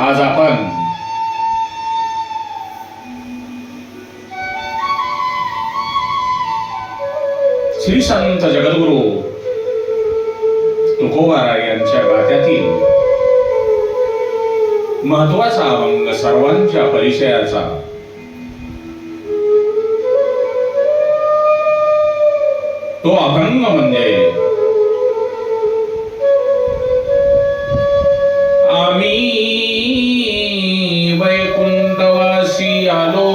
आज आपण श्री संत जगद्गुरु तुकोबाराय यांच्या गाथ्यातील महत्वाचा अभंग सर्वांच्या परिचयाचा तो अभंग म्हणजे आम्ही वैकुंठवासी आलो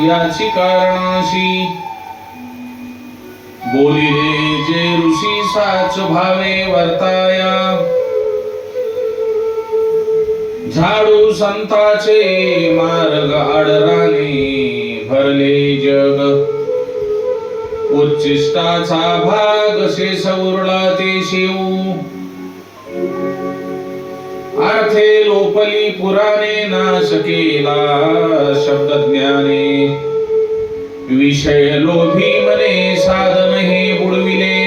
याची कारणाशी बोलिले जे ऋषी साच भावे वर्ताया झाडू संताचे मार्ग आडराने भरले जग उच्चिष्टाचा भाग शेष उरला ते शिव अर्थे लोपली पुराणे नाश केला शब्द ज्ञाने विषय लोभी मने साधन हे बुडविले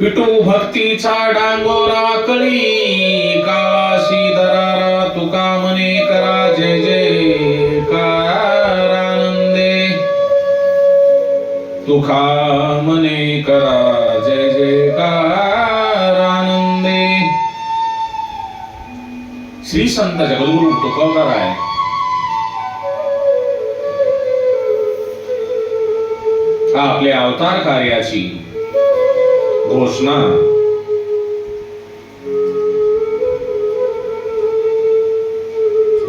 विटू भक्तीचा डांगोरा कळी काशी दरारा तुका मने करा जय जयकार आनंदे तुका मने करा जय जयकार आनंदे. श्री संत जगद्गुरु तुकोबाराय आपल्या अवतार कार्याची घोषणा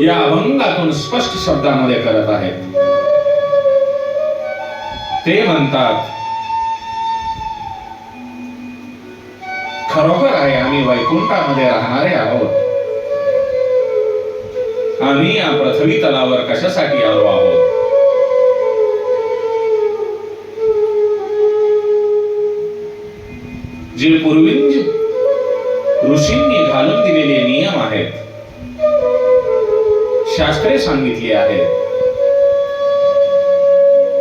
या अभंगातून स्पष्ट शब्दांमध्ये करत आहेत. ते म्हणतात, खरोखर आहे आम्ही वैकुंठामध्ये राहणारे आहोत. आम्ही या पृथ्वी तलावर कशासाठी आलो आहोत? जे पूर्वींज ऋषींनी घालून दिलेले नियम आहेत, शास्त्रे सांगितली आहेत,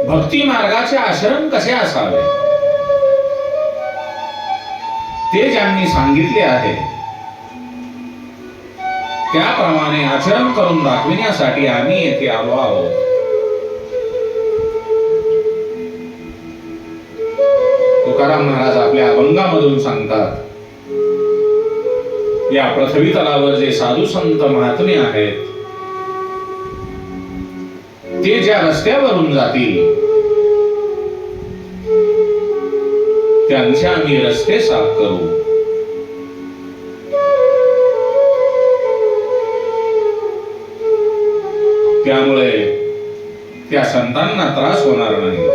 भक्ती मार्गाचे आचरण कसे असावे ते ज्यांनी सांगितले आहे त्याप्रमाणे आचरण करून दाखविण्यासाठी आम्ही येथे आलो आहोत. तुकाराम महाराज आपल्या अभंगामधून सांगतात, या पृथ्वी तलावर जे साधू संत महात्मे आहेत ते ज्या रस्त्यावरून जातील त्यांचे आम्ही रस्ते साफ करू. त्यामुळे त्या संतांना त्रास होणार नाही.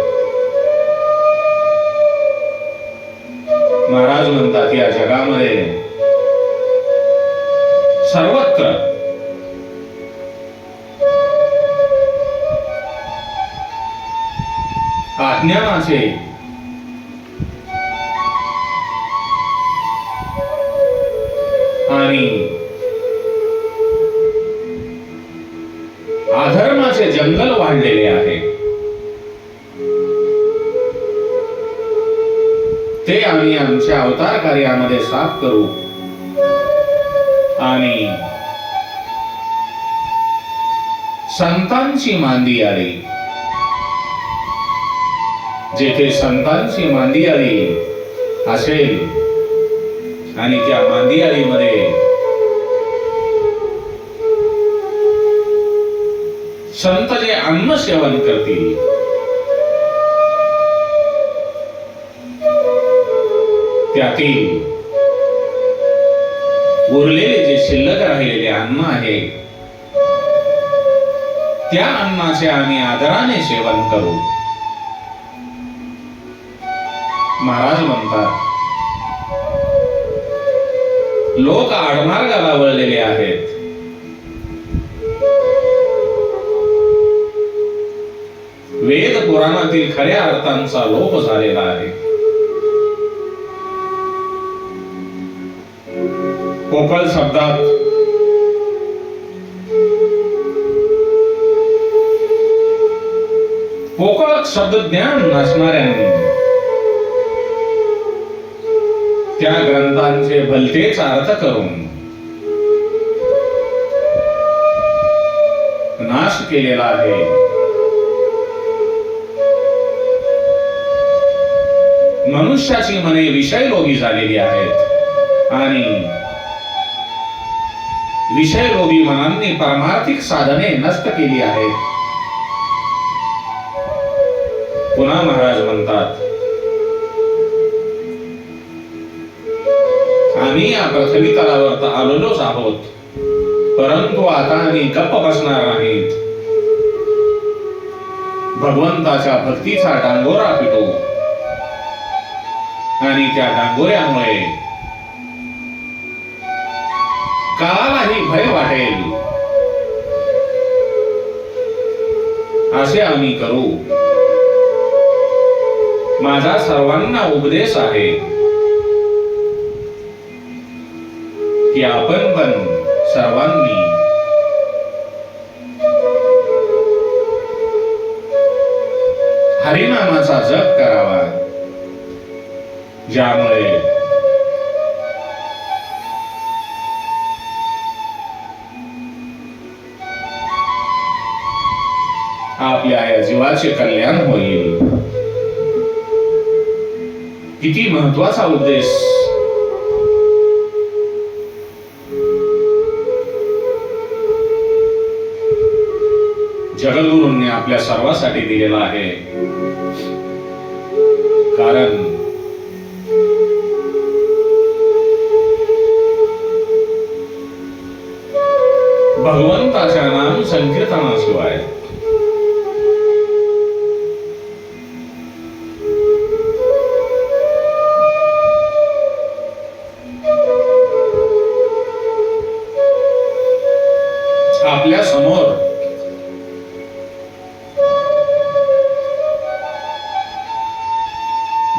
महाराज म्हणतात, या जगामध्ये सर्वत्र अज्ञानाचे आणि अधर्माचे जंगल वाढलेले आहे. ते आम्ही आमच्या अवतार कार्यामध्ये साफ करू आणि संतांची मांदी आली. जेथे संतांची मांदी आली असेल आणि त्या मांदी आलीमध्ये संत जे अन्न सेवन करतील त्यातील उरलेले जे शिल्लक राहिलेले अन्न आहे त्या अन्नाचे आम्ही आदराने सेवन करू. महाराज म्हणतात, लोक आडमार्गाला वळलेले आहेत. वेद पुराणातील खऱ्या अर्थांचा लोप झालेला आहे. पोकळ शब्दात पोकळ शब्द ज्ञान नसणाऱ्यांनी त्या ग्रंथांचे भलतेच अर्थ करून नाश केलेला आहे. मनुष्याची मने विषयलोभी झालेली आहेत आणि विषयलोभी मनांनी पारमार्थिक साधने नष्ट केली आहेत. पुन्हा महाराज म्हणतात, आम्ही या पृथ्वी तलावर तर आलेलोच आहोत, परंतु आता आम्ही गप्प बसणार नाहीत. भगवंताच्या भक्तीचा डांगोरा पिटू आणि त्या डांगोऱ्यामुळे कालाही भय वाटेल असे आम्ही करू. माझा सर्वांना उपदेश आहे की आपण पण सर्वांनी हरिनामाचा जप करावा, ज्यामुळे आपल्या या जीवाचे कल्याण होईल. किती महत्वाचा उद्देश जगद्गुरूंनी आपल्या सर्वांसाठी दिलेला आहे. कारण भगवंताच्या नाम संकीर्तनाशिवाय आपल्या समोर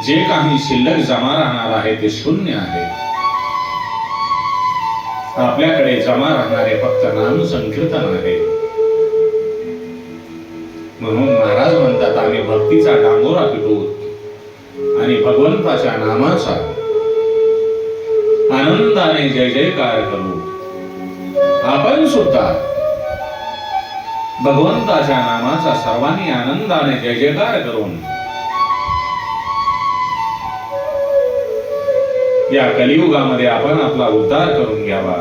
जे काही शिल्लक जमा राहणार आहे ते शून्य आहे. आपल्याकडे जमा राहणारे फक्त नाम संकीर्तन आहे. म्हणून महाराज म्हणतात, आम्ही भक्तीचा डांगोरा पिटू आणि भगवंताच्या नामाचा आनंदाने जय जयकार करू. आपण सुद्धा भगवंताच्या नामाचा सर्वांनी आनंदाने जय जयकार करून या कलियुगामध्ये आपण आपला उद्धार करून घ्यावा.